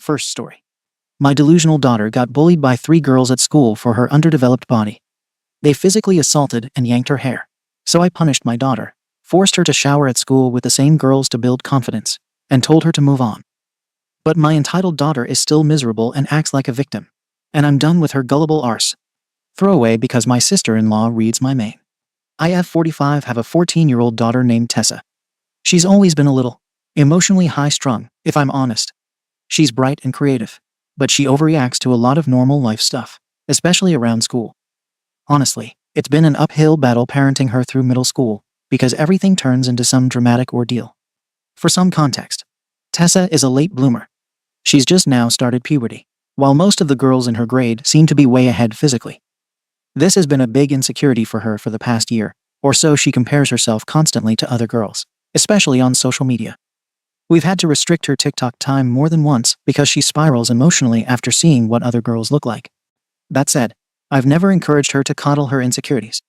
First story. My delusional daughter got bullied by 3 girls at school for her underdeveloped body. They physically assaulted and yanked her hair. So I punished my daughter, forced her to shower at school with the same girls to build confidence, and told her to move on. But my entitled daughter is still miserable and acts like a victim. And I'm done with her gullible arse. Throwaway because my sister-in-law reads my mail. I F45 have a 14-year-old daughter named Tessa. She's always been a little emotionally high-strung, if I'm honest. She's bright and creative, but she overreacts to a lot of normal life stuff, especially around school. Honestly, it's been an uphill battle parenting her through middle school, because everything turns into some dramatic ordeal. For some context, Tessa is a late bloomer. She's just now started puberty, while most of the girls in her grade seem to be way ahead physically. This has been a big insecurity for her for the past year, or so. She compares herself constantly to other girls, especially on social media. We've had to restrict her TikTok time more than once because she spirals emotionally after seeing what other girls look like. That said, I've never encouraged her to coddle her insecurities.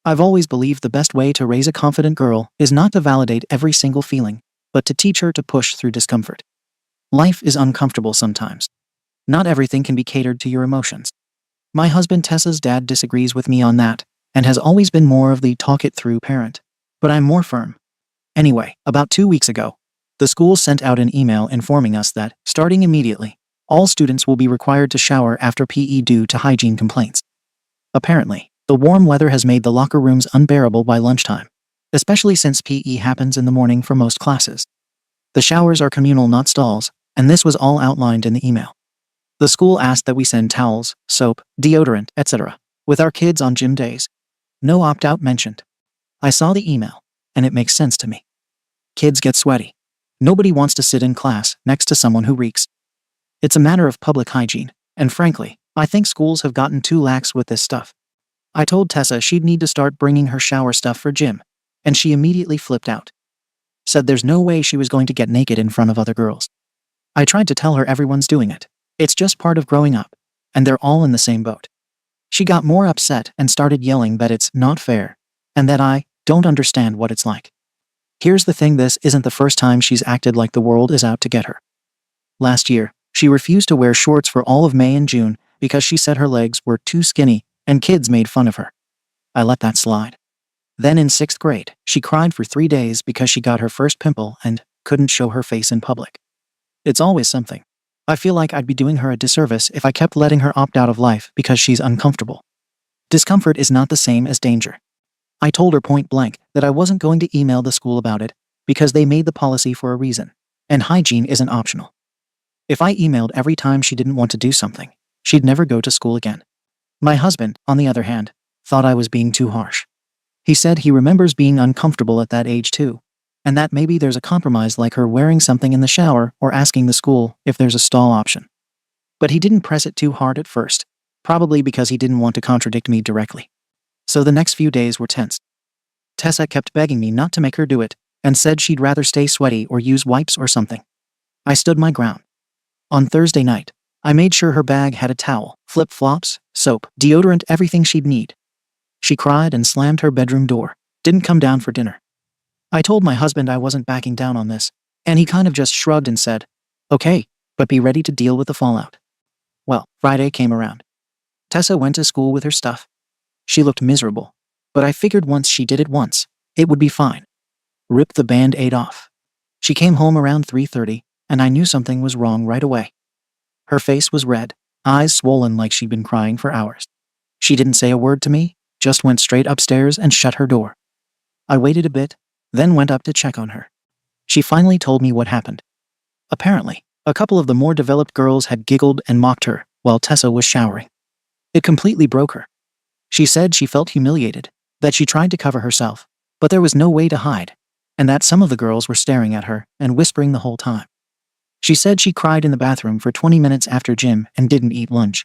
I've always believed the best way to raise a confident girl is not to validate every single feeling, but to teach her to push through discomfort. Life is uncomfortable sometimes. Not everything can be catered to your emotions. My husband Tessa's dad disagrees with me on that, and has always been more of the talk-it-through parent. But I'm more firm. Anyway, about 2 weeks ago, the school sent out an email informing us that, starting immediately, all students will be required to shower after PE due to hygiene complaints. Apparently, the warm weather has made the locker rooms unbearable by lunchtime, especially since PE happens in the morning for most classes. The showers are communal, not stalls, and this was all outlined in the email. The school asked that we send towels, soap, deodorant, etc. with our kids on gym days. No opt-out mentioned. I saw the email, and it makes sense to me. Kids get sweaty. Nobody wants to sit in class next to someone who reeks. It's a matter of public hygiene, and frankly, I think schools have gotten too lax with this stuff. I told Tessa she'd need to start bringing her shower stuff for gym, and she immediately flipped out. Said there's no way she was going to get naked in front of other girls. I tried to tell her everyone's doing it. It's just part of growing up, and they're all in the same boat. She got more upset and started yelling that it's not fair, and that I don't understand what it's like. Here's the thing, this isn't the first time she's acted like the world is out to get her. Last year, she refused to wear shorts for all of May and June because she said her legs were too skinny, and kids made fun of her. I let that slide. Then in 6th grade, she cried for 3 days because she got her first pimple and couldn't show her face in public. It's always something. I feel like I'd be doing her a disservice if I kept letting her opt out of life because she's uncomfortable. Discomfort is not the same as danger. I told her point blank that I wasn't going to email the school about it because they made the policy for a reason, and hygiene isn't optional. If I emailed every time she didn't want to do something, she'd never go to school again. My husband, on the other hand, thought I was being too harsh. He said he remembers being uncomfortable at that age too, and that maybe there's a compromise like her wearing something in the shower or asking the school if there's a stall option. But he didn't press it too hard at first, probably because he didn't want to contradict me directly. So the next few days were tense. Tessa kept begging me not to make her do it, and said she'd rather stay sweaty or use wipes or something. I stood my ground. On Thursday night, I made sure her bag had a towel, flip-flops, soap, deodorant, everything she'd need. She cried and slammed her bedroom door, didn't come down for dinner. I told my husband I wasn't backing down on this, and he kind of just shrugged and said, "Okay, but be ready to deal with the fallout." Well, Friday came around. Tessa went to school with her stuff. She looked miserable, but I figured once she did it once, it would be fine. Rip the Band-Aid off. She came home around 3:30, and I knew something was wrong right away. Her face was red, eyes swollen like she'd been crying for hours. She didn't say a word to me, just went straight upstairs and shut her door. I waited a bit, then went up to check on her. She finally told me what happened. Apparently, a couple of the more developed girls had giggled and mocked her while Tessa was showering. It completely broke her. She said she felt humiliated, that she tried to cover herself, but there was no way to hide, and that some of the girls were staring at her and whispering the whole time. She said she cried in the bathroom for 20 minutes after gym and didn't eat lunch.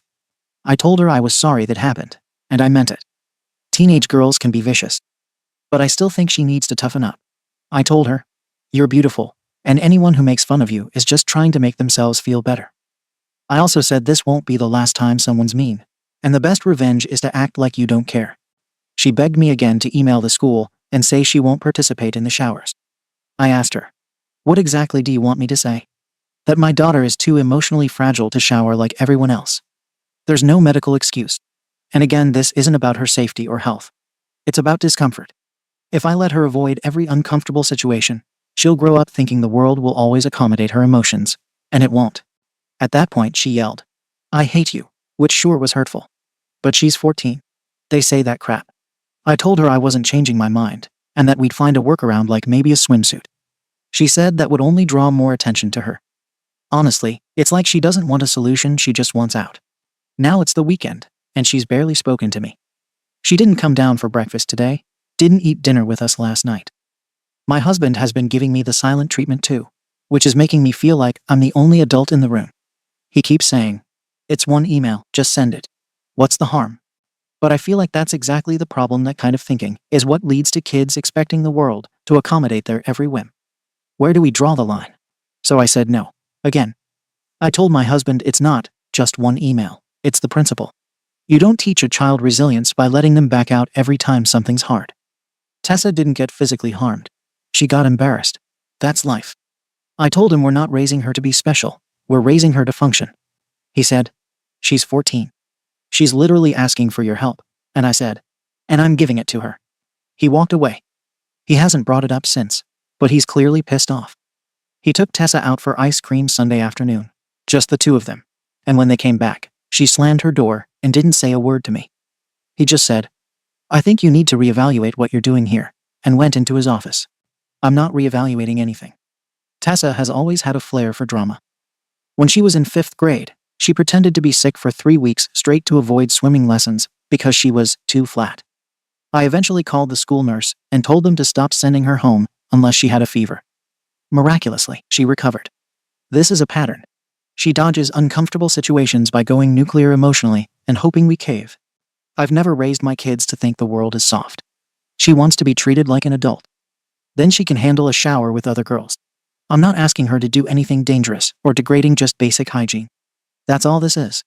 I told her I was sorry that happened, and I meant it. Teenage girls can be vicious. But I still think she needs to toughen up. I told her, "You're beautiful, and anyone who makes fun of you is just trying to make themselves feel better." I also said this won't be the last time someone's mean, and the best revenge is to act like you don't care. She begged me again to email the school and say she won't participate in the showers. I asked her, "What exactly do you want me to say?" That my daughter is too emotionally fragile to shower like everyone else. There's no medical excuse. And again, this isn't about her safety or health. It's about discomfort. If I let her avoid every uncomfortable situation, she'll grow up thinking the world will always accommodate her emotions, and it won't. At that point, she yelled, "I hate you," which sure was hurtful. But she's 14. They say that crap. I told her I wasn't changing my mind, and that we'd find a workaround like maybe a swimsuit. She said that would only draw more attention to her. Honestly, it's like she doesn't want a solution, she just wants out. Now it's the weekend, and she's barely spoken to me. She didn't come down for breakfast today, didn't eat dinner with us last night. My husband has been giving me the silent treatment too, which is making me feel like I'm the only adult in the room. He keeps saying, "It's one email, just send it. What's the harm?" But I feel like that's exactly the problem. That kind of thinking is what leads to kids expecting the world to accommodate their every whim. Where do we draw the line? So I said no. Again. I told my husband it's not just one email, it's the principle. You don't teach a child resilience by letting them back out every time something's hard. Tessa didn't get physically harmed. She got embarrassed. That's life. I told him we're not raising her to be special, we're raising her to function. He said, "She's 14. She's literally asking for your help." And I said, "And I'm giving it to her." He walked away. He hasn't brought it up since, but he's clearly pissed off. He took Tessa out for ice cream Sunday afternoon, just the two of them. And when they came back, she slammed her door and didn't say a word to me. He just said, "I think you need to reevaluate what you're doing here," and went into his office. I'm not reevaluating anything. Tessa has always had a flair for drama. When she was in 5th grade, she pretended to be sick for 3 weeks straight to avoid swimming lessons because she was too flat. I eventually called the school nurse and told them to stop sending her home unless she had a fever. Miraculously, she recovered. This is a pattern. She dodges uncomfortable situations by going nuclear emotionally and hoping we cave. I've never raised my kids to think the world is soft. She wants to be treated like an adult. Then she can handle a shower with other girls. I'm not asking her to do anything dangerous or degrading, just basic hygiene. That's all this is.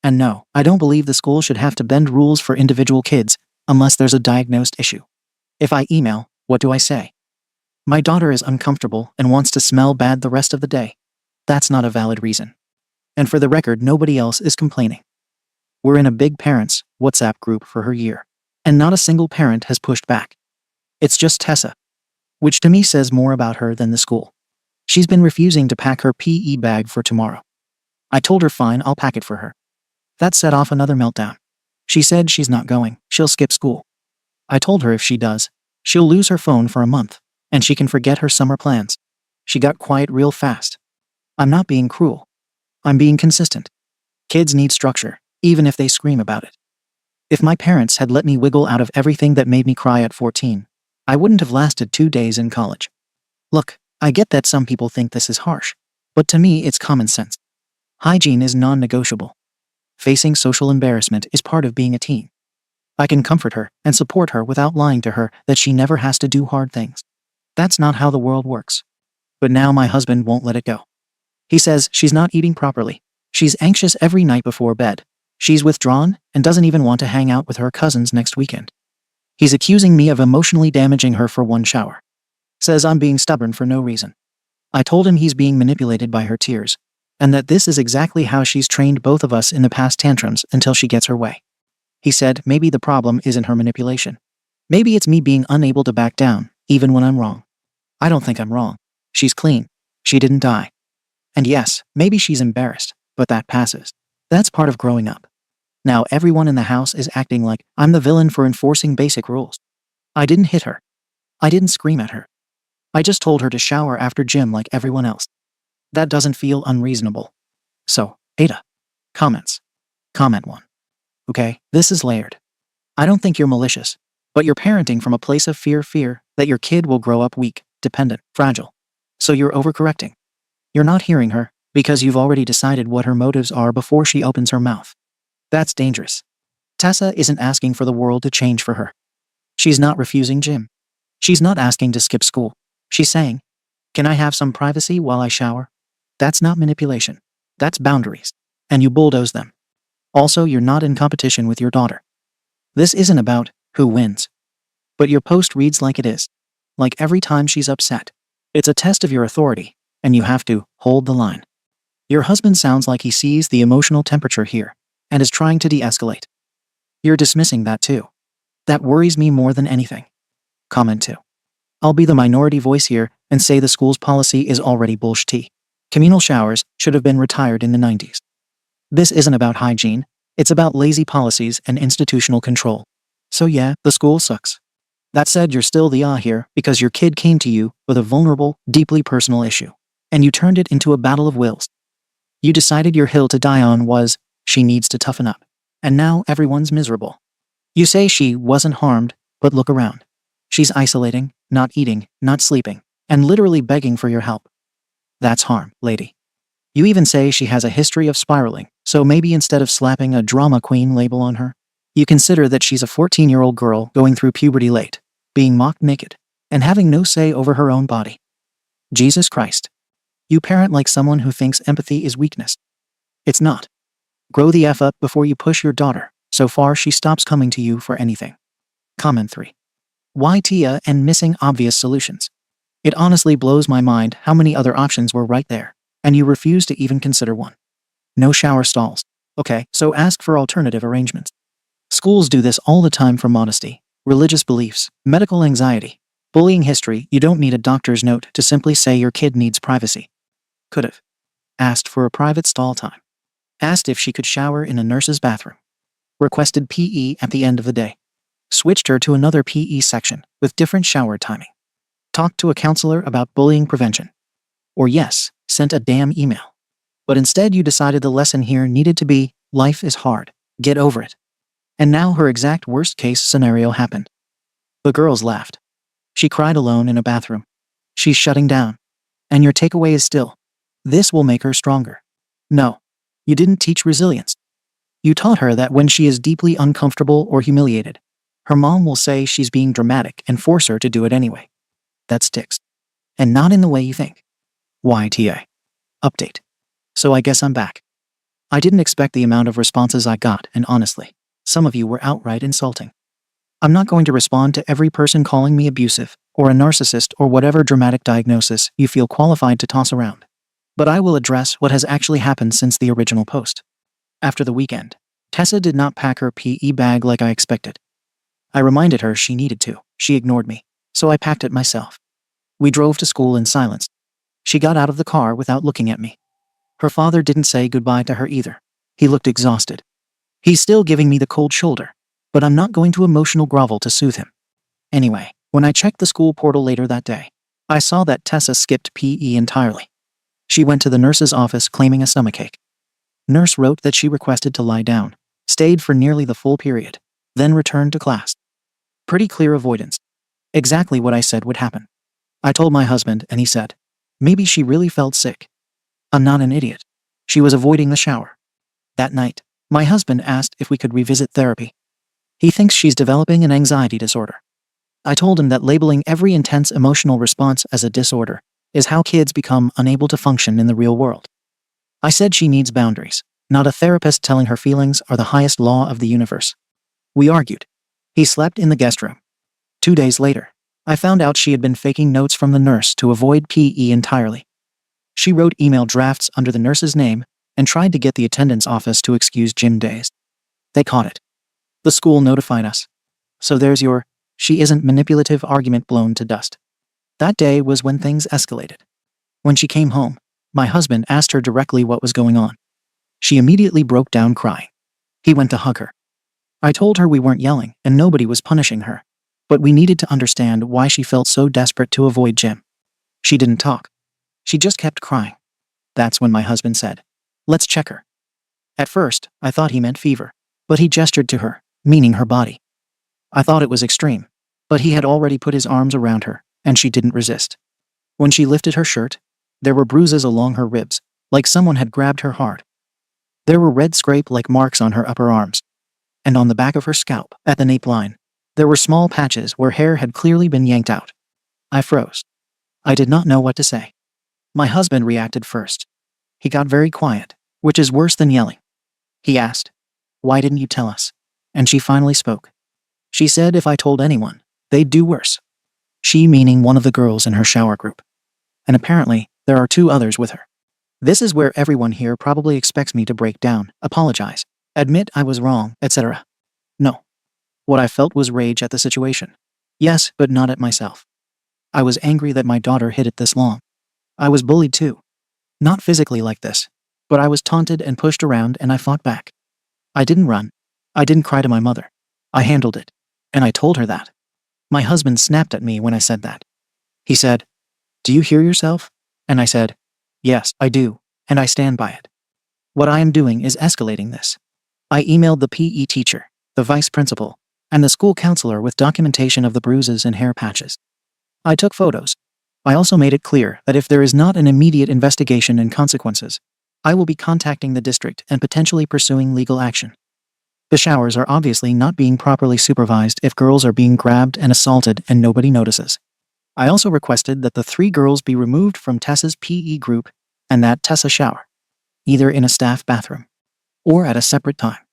And no, I don't believe the school should have to bend rules for individual kids unless there's a diagnosed issue. If I email, what do I say? My daughter is uncomfortable and wants to smell bad the rest of the day. That's not a valid reason. And for the record, nobody else is complaining. We're in a big parents' WhatsApp group for her year, and not a single parent has pushed back. It's just Tessa, which to me says more about her than the school. She's been refusing to pack her PE bag for tomorrow. I told her fine, I'll pack it for her. That set off another meltdown. She said she's not going, she'll skip school. I told her if she does, she'll lose her phone for a month, and she can forget her summer plans. She got quiet real fast. I'm not being cruel. I'm being consistent. Kids need structure, even if they scream about it. If my parents had let me wiggle out of everything that made me cry at 14, I wouldn't have lasted 2 days in college. Look, I get that some people think this is harsh, but to me it's common sense. Hygiene is non-negotiable. Facing social embarrassment is part of being a teen. I can comfort her and support her without lying to her that she never has to do hard things. That's not how the world works. But now my husband won't let it go. He says she's not eating properly. She's anxious every night before bed. She's withdrawn and doesn't even want to hang out with her cousins next weekend. He's accusing me of emotionally damaging her for one shower. Says I'm being stubborn for no reason. I told him he's being manipulated by her tears, and that this is exactly how she's trained both of us in the past tantrums until she gets her way. He said maybe the problem isn't her manipulation. Maybe it's me being unable to back down, even when I'm wrong. I don't think I'm wrong. She's clean. She didn't die. And yes, maybe she's embarrassed, but that passes. That's part of growing up. Now everyone in the house is acting like I'm the villain for enforcing basic rules. I didn't hit her. I didn't scream at her. I just told her to shower after gym like everyone else. That doesn't feel unreasonable. So, Ada. Comments. Comment 1. Okay, this is layered. I don't think you're malicious, but you're parenting from a place of fear that your kid will grow up weak, dependent, fragile. So you're overcorrecting. You're not hearing her because you've already decided what her motives are before she opens her mouth. That's dangerous. Tessa isn't asking for the world to change for her. She's not refusing gym. She's not asking to skip school. She's saying, "Can I have some privacy while I shower?" That's not manipulation. That's boundaries. And you bulldoze them. Also, you're not in competition with your daughter. This isn't about who wins. But your post reads like it is. Like every time she's upset. It's a test of your authority, and you have to hold the line. Your husband sounds like he sees the emotional temperature here and is trying to de-escalate. You're dismissing that too. That worries me more than anything. Comment 2. I'll be the minority voice here and say the school's policy is already bullshit. Communal showers should have been retired in the 90s. This isn't about hygiene, it's about lazy policies and institutional control. So yeah, the school sucks. That said, you're still the here because your kid came to you with a vulnerable, deeply personal issue. And you turned it into a battle of wills. You decided your hill to die on was, she needs to toughen up. And now everyone's miserable. You say she wasn't harmed, but look around. She's isolating, not eating, not sleeping, and literally begging for your help. That's harm, lady. You even say she has a history of spiraling, so maybe instead of slapping a drama queen label on her, you consider that she's a 14-year-old girl going through puberty late, being mocked naked, and having no say over her own body. Jesus Christ. You parent like someone who thinks empathy is weakness. It's not. Grow the F up before you push your daughter, so far she stops coming to you for anything. Comment 3. Why Tia and missing obvious solutions? It honestly blows my mind how many other options were right there, and you refuse to even consider one. No shower stalls. Okay, so ask for alternative arrangements. Schools do this all the time for modesty, religious beliefs, medical anxiety, bullying history. You don't need a doctor's note to simply say your kid needs privacy. Could've. Asked for a private stall time. Asked if she could shower in a nurse's bathroom. Requested PE at the end of the day. Switched her to another PE section with different shower timing. Talked to a counselor about bullying prevention. Or yes, sent a damn email. But instead you decided the lesson here needed to be, life is hard, get over it. And now her exact worst-case scenario happened. The girls laughed. She cried alone in a bathroom. She's shutting down. And your takeaway is still, this will make her stronger. No. You didn't teach resilience. You taught her that when she is deeply uncomfortable or humiliated, her mom will say she's being dramatic and force her to do it anyway. That sticks. And not in the way you think. YTA. Update. So I guess I'm back. I didn't expect the amount of responses I got, and honestly, some of you were outright insulting. I'm not going to respond to every person calling me abusive, or a narcissist, or whatever dramatic diagnosis you feel qualified to toss around. But I will address what has actually happened since the original post. After the weekend, Tessa did not pack her PE bag like I expected. I reminded her she needed to. She ignored me, so I packed it myself. We drove to school in silence. She got out of the car without looking at me. Her father didn't say goodbye to her either. He looked exhausted. He's still giving me the cold shoulder, but I'm not going to emotional grovel to soothe him. Anyway, when I checked the school portal later that day, I saw that Tessa skipped PE entirely. She went to the nurse's office claiming a stomachache. Nurse wrote that she requested to lie down, stayed for nearly the full period, then returned to class. Pretty clear avoidance. Exactly what I said would happen. I told my husband and he said, maybe she really felt sick. I'm not an idiot. She was avoiding the shower. That night, my husband asked if we could revisit therapy. He thinks she's developing an anxiety disorder. I told him that labeling every intense emotional response as a disorder is how kids become unable to function in the real world. I said she needs boundaries, not a therapist telling her feelings are the highest law of the universe. We argued. He slept in the guest room. 2 days later, I found out she had been faking notes from the nurse to avoid PE entirely. She wrote email drafts under the nurse's name and tried to get the attendance office to excuse gym days. They caught it. The school notified us. So there's your, she isn't manipulative argument blown to dust. That day was when things escalated. When she came home, my husband asked her directly what was going on. She immediately broke down crying. He went to hug her. I told her we weren't yelling and nobody was punishing her, but we needed to understand why she felt so desperate to avoid gym. She didn't talk. She just kept crying. That's when my husband said, let's check her. At first, I thought he meant fever, but he gestured to her, meaning her body. I thought it was extreme, but he had already put his arms around her, and she didn't resist. When she lifted her shirt, there were bruises along her ribs, like someone had grabbed her hard. There were red scrape-like marks on her upper arms. And on the back of her scalp, at the nape line, there were small patches where hair had clearly been yanked out. I froze. I did not know what to say. My husband reacted first. He got very quiet, which is worse than yelling. He asked, why didn't you tell us? And she finally spoke. She said if I told anyone, they'd do worse. She meaning one of the girls in her shower group. And apparently, there are 2 others with her. This is where everyone here probably expects me to break down, apologize, admit I was wrong, etc. No. What I felt was rage at the situation. Yes, but not at myself. I was angry that my daughter hid it this long. I was bullied too. Not physically like this, but I was taunted and pushed around and I fought back. I didn't run. I didn't cry to my mother. I handled it. And I told her that. My husband snapped at me when I said that. He said, "Do you hear yourself?" And I said, "Yes, I do, and I stand by it. What I am doing is escalating this." I emailed the PE teacher, the vice principal, and the school counselor with documentation of the bruises and hair patches. I took photos. I also made it clear that if there is not an immediate investigation and consequences, I will be contacting the district and potentially pursuing legal action. The showers are obviously not being properly supervised if girls are being grabbed and assaulted and nobody notices. I also requested that the 3 girls be removed from Tessa's PE group and that Tessa shower, either in a staff bathroom or at a separate time,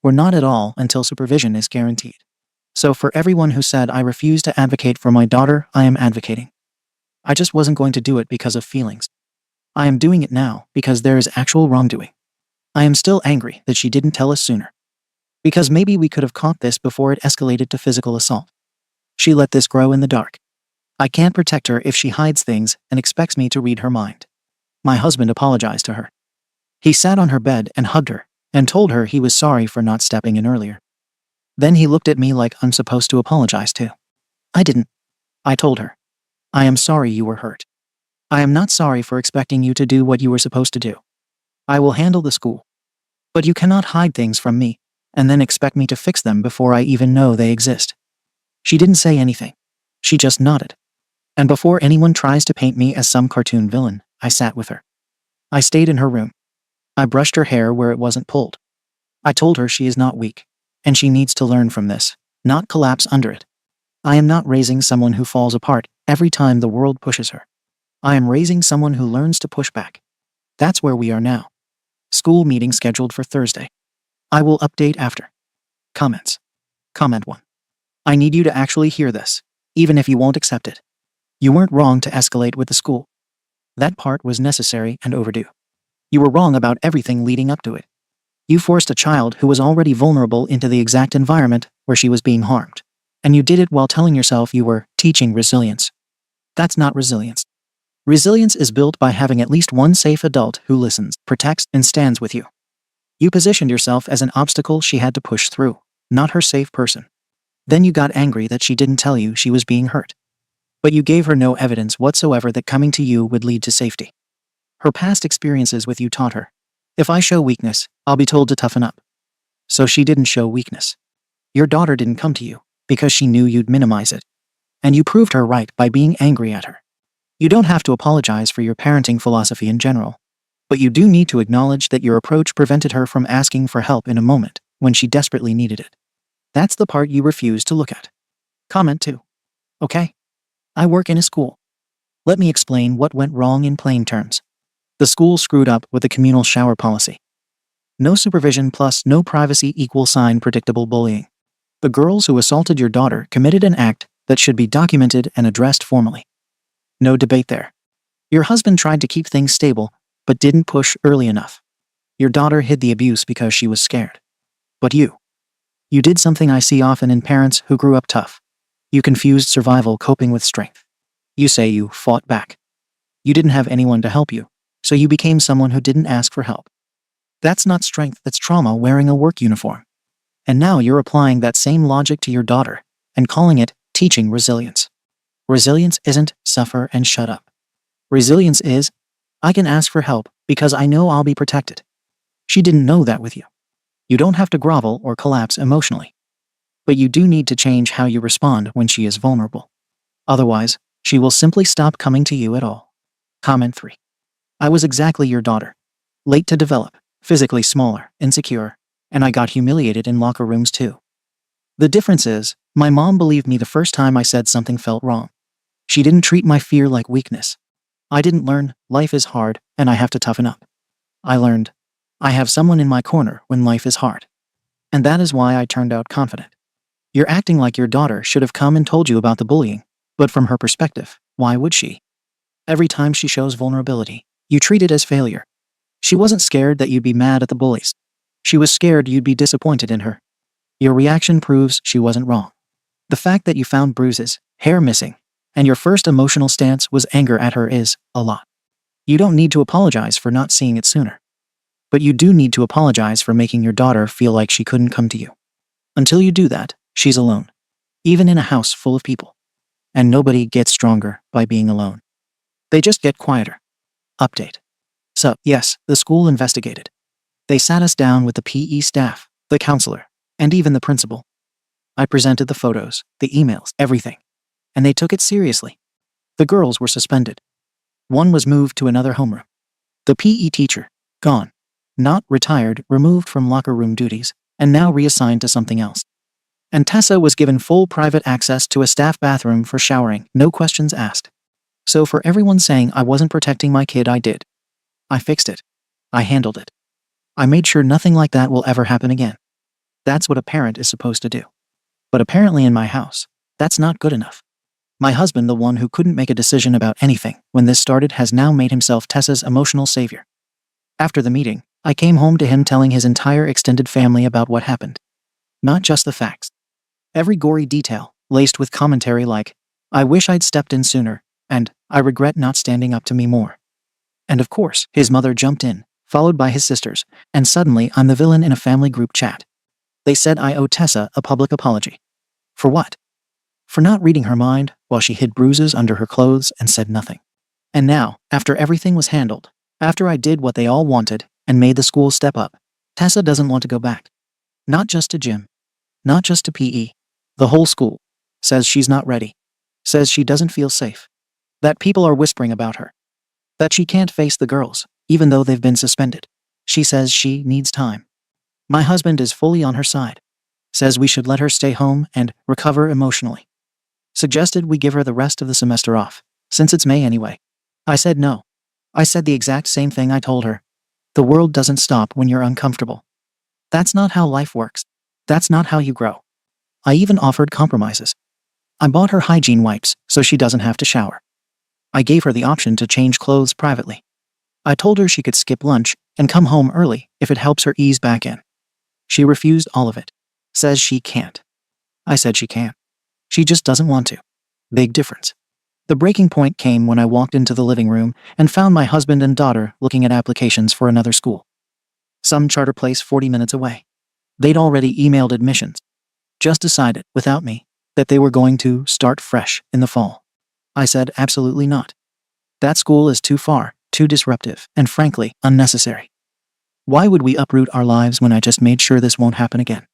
or not at all until supervision is guaranteed. So for everyone who said I refuse to advocate for my daughter, I am advocating. I just wasn't going to do it because of feelings. I am doing it now because there is actual wrongdoing. I am still angry that she didn't tell us sooner. Because maybe we could have caught this before it escalated to physical assault. She let this grow in the dark. I can't protect her if she hides things and expects me to read her mind. My husband apologized to her. He sat on her bed and hugged her and told her he was sorry for not stepping in earlier. Then he looked at me like I'm supposed to apologize too. I didn't. I told her, "I am sorry you were hurt. I am not sorry for expecting you to do what you were supposed to do. I will handle the school. But you cannot hide things from me and then expect me to fix them before I even know they exist." She didn't say anything. She just nodded. And before anyone tries to paint me as some cartoon villain, I sat with her. I stayed in her room. I brushed her hair where it wasn't pulled. I told her she is not weak, and she needs to learn from this, not collapse under it. I am not raising someone who falls apart every time the world pushes her. I am raising someone who learns to push back. That's where we are now. School meeting scheduled for Thursday. I will update after. Comments. Comment 1. I need you to actually hear this, even if you won't accept it. You weren't wrong to escalate with the school. That part was necessary and overdue. You were wrong about everything leading up to it. You forced a child who was already vulnerable into the exact environment where she was being harmed. And you did it while telling yourself you were teaching resilience. That's not resilience. Resilience is built by having at least one safe adult who listens, protects, and stands with you. You positioned yourself as an obstacle she had to push through, not her safe person. Then you got angry that she didn't tell you she was being hurt. But you gave her no evidence whatsoever that coming to you would lead to safety. Her past experiences with you taught her, if I show weakness, I'll be told to toughen up. So she didn't show weakness. Your daughter didn't come to you because she knew you'd minimize it. And you proved her right by being angry at her. You don't have to apologize for your parenting philosophy in general, but you do need to acknowledge that your approach prevented her from asking for help in a moment when she desperately needed it. That's the part you refuse to look at. Comment 2. Okay. I work in a school. Let me explain what went wrong in plain terms. The school screwed up with the communal shower policy. No supervision plus no privacy = predictable bullying. The girls who assaulted your daughter committed an act that should be documented and addressed formally. No debate there. Your husband tried to keep things stable, but didn't push early enough. Your daughter hid the abuse because she was scared. But you did something I see often in parents who grew up tough. You confused survival coping with strength. You say you fought back. You didn't have anyone to help you, so you became someone who didn't ask for help. That's not strength, that's trauma wearing a work uniform. And now you're applying that same logic to your daughter and calling it teaching resilience. Resilience isn't suffer and shut up. Resilience is, I can ask for help because I know I'll be protected. She didn't know that with you. You don't have to grovel or collapse emotionally. But you do need to change how you respond when she is vulnerable. Otherwise, she will simply stop coming to you at all. Comment 3. I was exactly your daughter. Late to develop, physically smaller, insecure, and I got humiliated in locker rooms too. The difference is, my mom believed me the first time I said something felt wrong. She didn't treat my fear like weakness. I didn't learn, life is hard, and I have to toughen up. I learned, I have someone in my corner when life is hard. And that is why I turned out confident. You're acting like your daughter should have come and told you about the bullying, but from her perspective, why would she? Every time she shows vulnerability, you treat it as failure. She wasn't scared that you'd be mad at the bullies. She was scared you'd be disappointed in her. Your reaction proves she wasn't wrong. The fact that you found bruises, hair missing, and your first emotional stance was anger at her is a lot. You don't need to apologize for not seeing it sooner. But you do need to apologize for making your daughter feel like she couldn't come to you. Until you do that, she's alone. Even in a house full of people. And nobody gets stronger by being alone. They just get quieter. Update. So, yes, the school investigated. They sat us down with the PE staff, the counselor, and even the principal. I presented the photos, the emails, everything. And they took it seriously. The girls were suspended. One was moved to another homeroom. The PE teacher, gone. Not retired, removed from locker room duties, and now reassigned to something else. And Tessa was given full private access to a staff bathroom for showering, no questions asked. So for everyone saying I wasn't protecting my kid, I did. I fixed it. I handled it. I made sure nothing like that will ever happen again. That's what a parent is supposed to do. But apparently in my house, that's not good enough. My husband, the one who couldn't make a decision about anything when this started, has now made himself Tessa's emotional savior. After the meeting, I came home to him telling his entire extended family about what happened. Not just the facts. Every gory detail, laced with commentary like, I wish I'd stepped in sooner, and I regret not standing up to me more. And of course, his mother jumped in, followed by his sisters, and suddenly I'm the villain in a family group chat. They said I owe Tessa a public apology. For what? For not reading her mind while she hid bruises under her clothes and said nothing. And now, after everything was handled, after I did what they all wanted and made the school step up, Tessa doesn't want to go back. Not just to gym. Not just to PE. The whole school. Says she's not ready. Says she doesn't feel safe. That people are whispering about her. That she can't face the girls, even though they've been suspended. She says she needs time. My husband is fully on her side. Says we should let her stay home and recover emotionally. Suggested we give her the rest of the semester off, since it's May anyway. I said no. I said the exact same thing I told her. The world doesn't stop when you're uncomfortable. That's not how life works. That's not how you grow. I even offered compromises. I bought her hygiene wipes so she doesn't have to shower. I gave her the option to change clothes privately. I told her she could skip lunch and come home early if it helps her ease back in. She refused all of it. Says she can't. I said she can. She just doesn't want to. Big difference. The breaking point came when I walked into the living room and found my husband and daughter looking at applications for another school. Some charter place 40 minutes away. They'd already emailed admissions. Just decided, without me, that they were going to start fresh in the fall. I said absolutely not. That school is too far, too disruptive, and frankly, unnecessary. Why would we uproot our lives when I just made sure this won't happen again?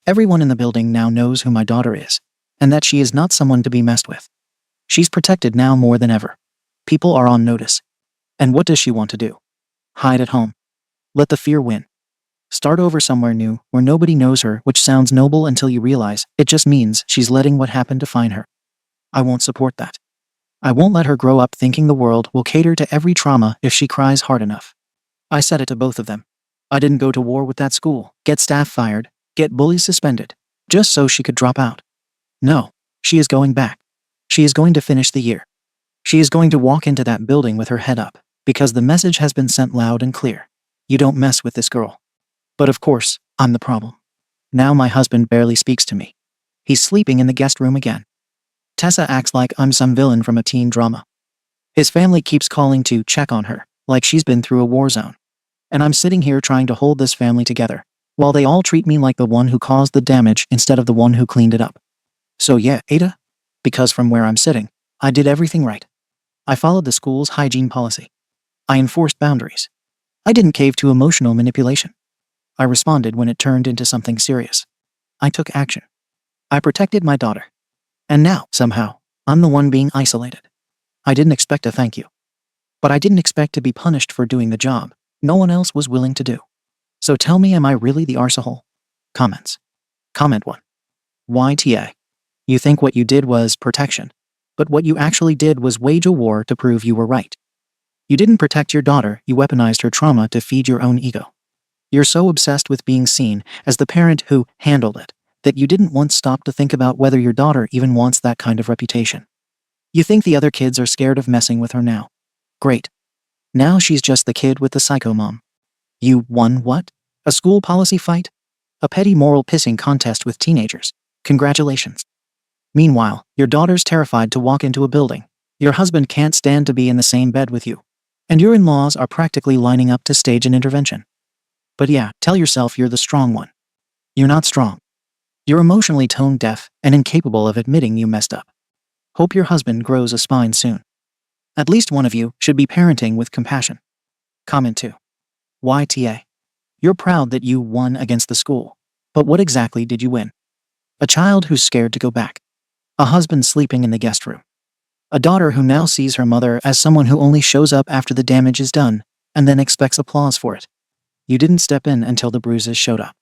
Everyone in the building now knows who my daughter is, and that she is not someone to be messed with. She's protected now more than ever. People are on notice. And what does she want to do? Hide at home. Let the fear win. Start over somewhere new, where nobody knows her, which sounds noble until you realize it just means she's letting what happened define her. I won't support that. I won't let her grow up thinking the world will cater to every trauma if she cries hard enough. I said it to both of them. I didn't go to war with that school, get staff fired, get bullies suspended, just so she could drop out. No, she is going back. She is going to finish the year. She is going to walk into that building with her head up, because the message has been sent loud and clear. You don't mess with this girl. But of course, I'm the problem. Now my husband barely speaks to me. He's sleeping in the guest room again. Tessa acts like I'm some villain from a teen drama. His family keeps calling to check on her, like she's been through a war zone. And I'm sitting here trying to hold this family together, while they all treat me like the one who caused the damage instead of the one who cleaned it up. So yeah, Ada? Because from where I'm sitting, I did everything right. I followed the school's hygiene policy. I enforced boundaries. I didn't cave to emotional manipulation. I responded when it turned into something serious. I took action. I protected my daughter. And now, somehow, I'm the one being isolated. I didn't expect a thank you. But I didn't expect to be punished for doing the job no one else was willing to do. So tell me, am I really the arsehole? Comments. Comment 1. YTA. You think what you did was protection, but what you actually did was wage a war to prove you were right. You didn't protect your daughter, you weaponized her trauma to feed your own ego. You're so obsessed with being seen as the parent who handled it that you didn't once stop to think about whether your daughter even wants that kind of reputation. You think the other kids are scared of messing with her now. Great. Now she's just the kid with the psycho mom. You won what? A school policy fight? A petty moral pissing contest with teenagers. Congratulations. Meanwhile, your daughter's terrified to walk into a building. Your husband can't stand to be in the same bed with you. And your in-laws are practically lining up to stage an intervention. But yeah, tell yourself you're the strong one. You're not strong. You're emotionally tone-deaf and incapable of admitting you messed up. Hope your husband grows a spine soon. At least one of you should be parenting with compassion. Comment 2. YTA. You're proud that you won against the school. But what exactly did you win? A child who's scared to go back. A husband sleeping in the guest room. A daughter who now sees her mother as someone who only shows up after the damage is done, and then expects applause for it. You didn't step in until the bruises showed up.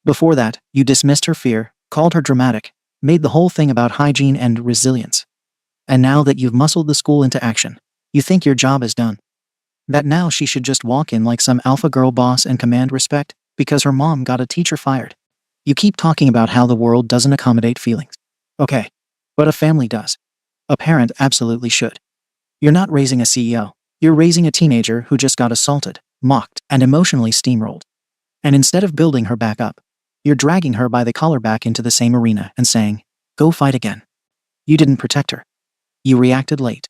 Before that, you dismissed her fear, called her dramatic, made the whole thing about hygiene and resilience. And now that you've muscled the school into action, you think your job is done. That now she should just walk in like some alpha girl boss and command respect because her mom got a teacher fired. You keep talking about how the world doesn't accommodate feelings. Okay. But a family does. A parent absolutely should. You're not raising a CEO. You're raising a teenager who just got assaulted, mocked, and emotionally steamrolled. And instead of building her back up, you're dragging her by the collar back into the same arena and saying, "Go fight again." You didn't protect her. You reacted late.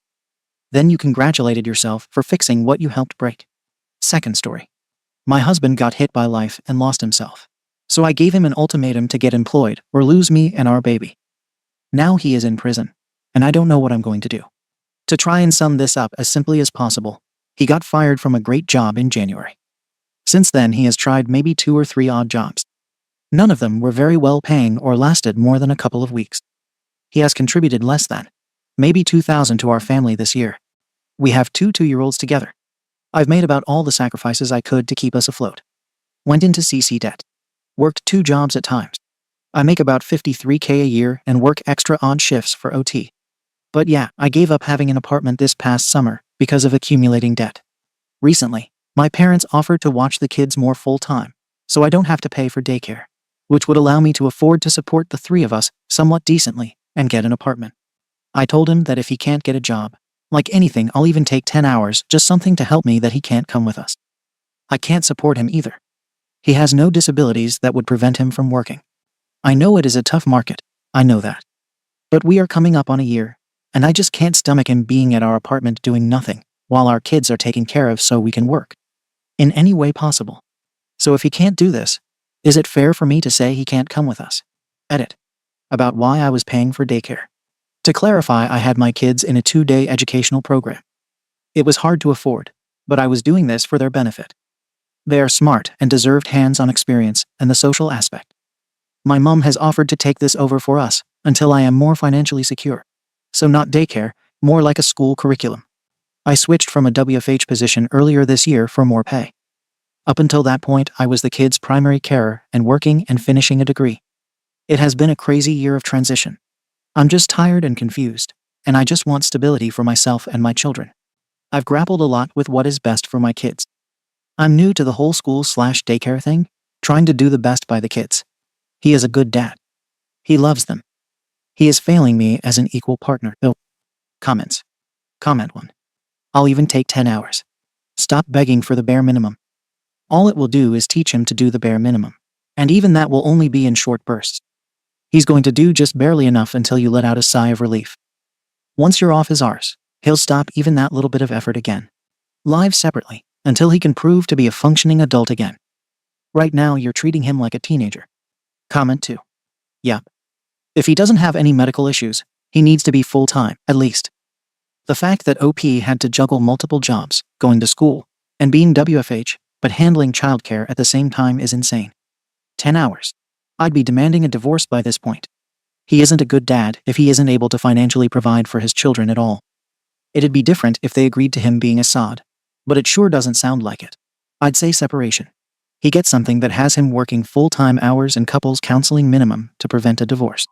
Then you congratulated yourself for fixing what you helped break. Second story. My husband got hit by life and lost himself. So I gave him an ultimatum to get employed or lose me and our baby. Now he is in prison, and I don't know what I'm going to do. To try and sum this up as simply as possible, he got fired from a great job in January. Since then, he has tried maybe 2 or 3 odd jobs. None of them were very well paying or lasted more than a couple of weeks. He has contributed less than, maybe $2,000 to our family this year. We have 2 two-year-olds together. I've made about all the sacrifices I could to keep us afloat. Went into CC debt. Worked 2 jobs at times. I make about $53K a year and work extra odd shifts for OT. But yeah, I gave up having an apartment this past summer because of accumulating debt. Recently, my parents offered to watch the kids more full-time, so I don't have to pay for daycare, which would allow me to afford to support the 3 of us somewhat decently and get an apartment. I told him that if he can't get a job, like anything, I'll even take 10 hours, just something to help me, that he can't come with us. I can't support him either. He has no disabilities that would prevent him from working. I know it is a tough market, I know that. But we are coming up on a year, and I just can't stomach him being at our apartment doing nothing, while our kids are taken care of so we can work. In any way possible. So if he can't do this, is it fair for me to say he can't come with us? Edit. About why I was paying for daycare. To clarify, I had my kids in a 2-day educational program. It was hard to afford, but I was doing this for their benefit. They are smart and deserved hands-on experience and the social aspect. My mom has offered to take this over for us until I am more financially secure. So not daycare, more like a school curriculum. I switched from a WFH position earlier this year for more pay. Up until that point, I was the kids' primary carer and working and finishing a degree. It has been a crazy year of transition. I'm just tired and confused, and I just want stability for myself and my children. I've grappled a lot with what is best for my kids. I'm new to the whole school/daycare thing, trying to do the best by the kids. He is a good dad. He loves them. He is failing me as an equal partner. Comments. Comment 1. I'll even take 10 hours. Stop begging for the bare minimum. All it will do is teach him to do the bare minimum. And even that will only be in short bursts. He's going to do just barely enough until you let out a sigh of relief. Once you're off his arse, he'll stop even that little bit of effort again. Live separately, until he can prove to be a functioning adult again. Right now, you're treating him like a teenager. Comment 2. Yup. If he doesn't have any medical issues, he needs to be full-time, at least. The fact that OP had to juggle multiple jobs, going to school, and being WFH, but handling childcare at the same time is insane. 10 hours. I'd be demanding a divorce by this point. He isn't a good dad if he isn't able to financially provide for his children at all. It'd be different if they agreed to him being a sod, but it sure doesn't sound like it. I'd say separation. He gets something that has him working full-time hours and couples counseling minimum to prevent a divorce.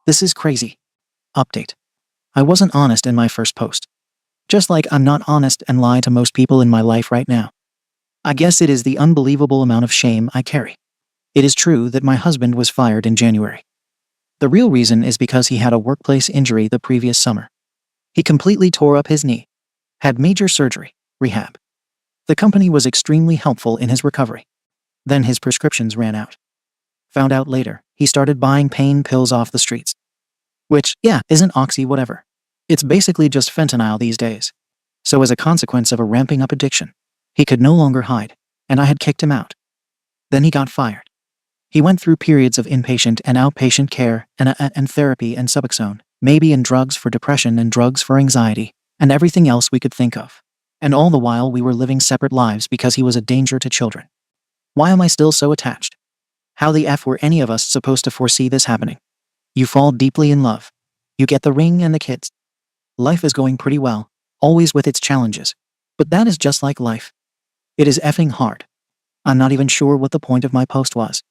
This is crazy. Update. I wasn't honest in my first post. Just like I'm not honest and lie to most people in my life right now. I guess it is the unbelievable amount of shame I carry. It is true that my husband was fired in January. The real reason is because he had a workplace injury the previous summer. He completely tore up his knee. Had major surgery. rehab. The company was extremely helpful in his recovery. Then his prescriptions ran out. Found out later, he started buying pain pills off the streets. Which, yeah, isn't oxy whatever. It's basically just fentanyl these days. So as a consequence of a ramping up addiction, he could no longer hide, and I had kicked him out. Then he got fired. He went through periods of inpatient and outpatient care and therapy and Suboxone, maybe and drugs for depression and drugs for anxiety, and everything else we could think of. And all the while we were living separate lives because he was a danger to children. Why am I still so attached? How the F were any of us supposed to foresee this happening? You fall deeply in love. You get the ring and the kids. Life is going pretty well, always with its challenges. But that is just like life. It is effing hard. I'm not even sure what the point of my post was.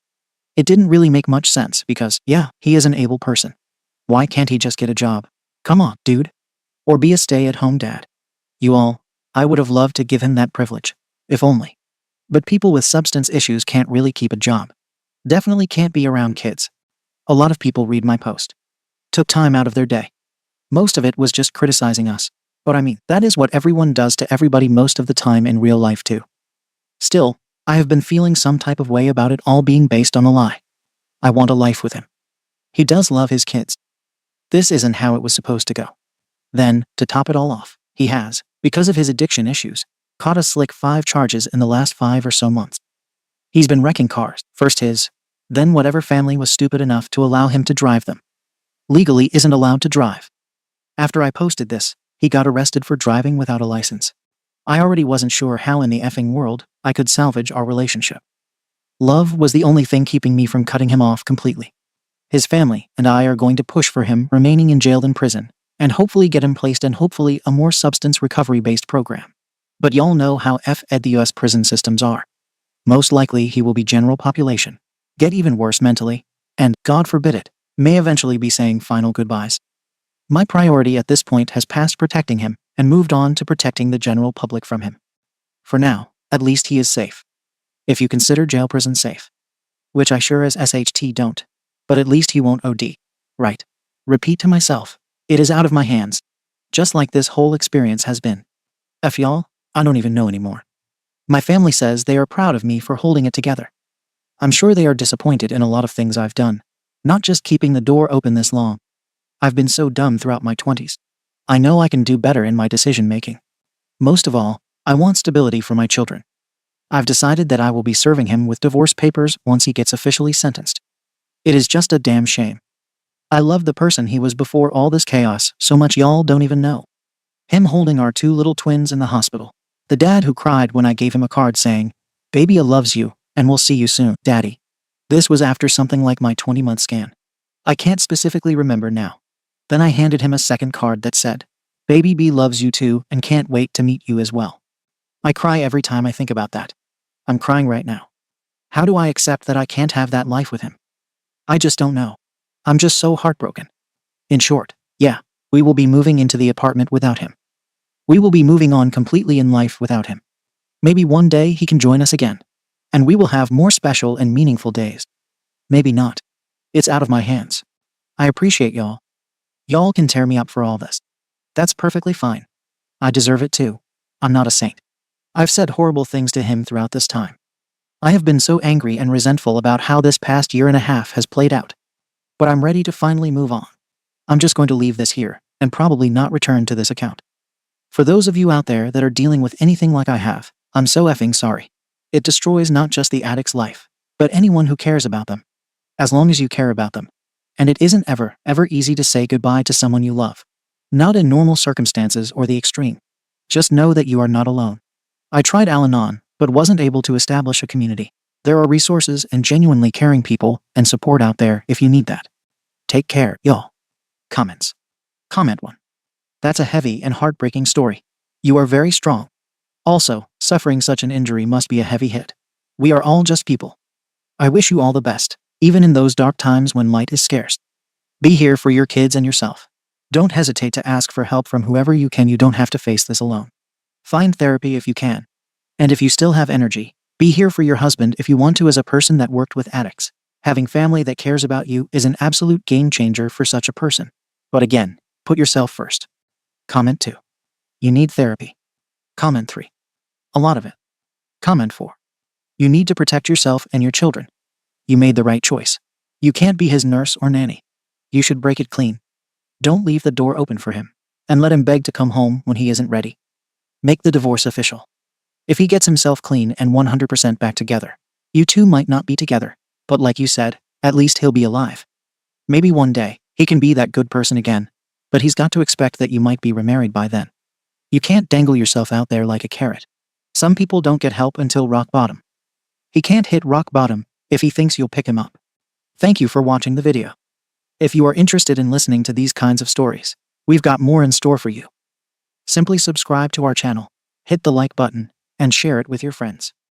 It didn't really make much sense because, yeah, he is an able person. Why can't he just get a job? Come on, dude. Or be a stay-at-home dad. You all, I would have loved to give him that privilege. If only. But people with substance issues can't really keep a job. Definitely can't be around kids. A lot of people read my post. Took time out of their day. Most of it was just criticizing us. But I mean, that is what everyone does to everybody most of the time in real life too. Still, I have been feeling some type of way about it all being based on a lie. I want a life with him. He does love his kids. This isn't how it was supposed to go. Then, to top it all off, he has, because of his addiction issues, caught a slick 5 charges in the last 5 or so months. He's been wrecking cars, first his, then whatever family was stupid enough to allow him to drive them. Legally isn't allowed to drive. After I posted this, he got arrested for driving without a license. I already wasn't sure how in the effing world I could salvage our relationship. Love was the only thing keeping me from cutting him off completely. His family and I are going to push for him remaining in jail and prison, and hopefully get him placed in hopefully a more substance recovery-based program. But y'all know how F-ed the US prison systems are. Most likely he will be general population, get even worse mentally, and, God forbid it, may eventually be saying final goodbyes. My priority at this point has passed protecting him and moved on to protecting the general public from him. For now, at least he is safe. If you consider jail prison safe. Which I sure as SHT don't. But at least he won't OD. Right. Repeat to myself. It is out of my hands. Just like this whole experience has been. F y'all, I don't even know anymore. My family says they are proud of me for holding it together. I'm sure they are disappointed in a lot of things I've done. Not just keeping the door open this long. I've been so dumb throughout my 20s. I know I can do better in my decision making. Most of all, I want stability for my children. I've decided that I will be serving him with divorce papers once he gets officially sentenced. It is just a damn shame. I love the person he was before all this chaos so much y'all don't even know. Him holding our 2 little twins in the hospital. The dad who cried when I gave him a card saying, "Baby, I loves you, and we'll see you soon, Daddy." This was after something like my 20-month scan. I can't specifically remember now. Then I handed him a second card that said, "Baby B loves you too and can't wait to meet you as well." I cry every time I think about that. I'm crying right now. How do I accept that I can't have that life with him? I just don't know. I'm just so heartbroken. In short, yeah, we will be moving into the apartment without him. We will be moving on completely in life without him. Maybe one day he can join us again. And we will have more special and meaningful days. Maybe not. It's out of my hands. I appreciate y'all. Y'all can tear me up for all this. That's perfectly fine. I deserve it too. I'm not a saint. I've said horrible things to him throughout this time. I have been so angry and resentful about how this past year and a half has played out. But I'm ready to finally move on. I'm just going to leave this here, and probably not return to this account. For those of you out there that are dealing with anything like I have, I'm so effing sorry. It destroys not just the addict's life, but anyone who cares about them. As long as you care about them. And it isn't ever easy to say goodbye to someone you love. Not in normal circumstances or the extreme. Just know that you are not alone. I tried Al-Anon, but wasn't able to establish a community. There are resources and genuinely caring people and support out there if you need that. Take care, y'all. Comments. Comment 1. That's a heavy and heartbreaking story. You are very strong. Also, suffering such an injury must be a heavy hit. We are all just people. I wish you all the best, even in those dark times when light is scarce. Be here for your kids and yourself. Don't hesitate to ask for help from whoever you can. You don't have to face this alone. Find therapy if you can. And if you still have energy, be here for your husband if you want to. As a person that worked with addicts, having family that cares about you is an absolute game changer for such a person. But again, put yourself first. Comment 2. You need therapy. Comment 3. A lot of it. Comment 4. You need to protect yourself and your children. You made the right choice. You can't be his nurse or nanny. You should break it clean. Don't leave the door open for him, and let him beg to come home when he isn't ready. Make the divorce official. If he gets himself clean and 100% back together, you two might not be together, but like you said, at least he'll be alive. Maybe one day, he can be that good person again, but he's got to expect that you might be remarried by then. You can't dangle yourself out there like a carrot. Some people don't get help until rock bottom. He can't hit rock bottom if he thinks you'll pick him up. Thank you for watching the video. If you are interested in listening to these kinds of stories, we've got more in store for you. Simply subscribe to our channel, hit the like button, and share it with your friends.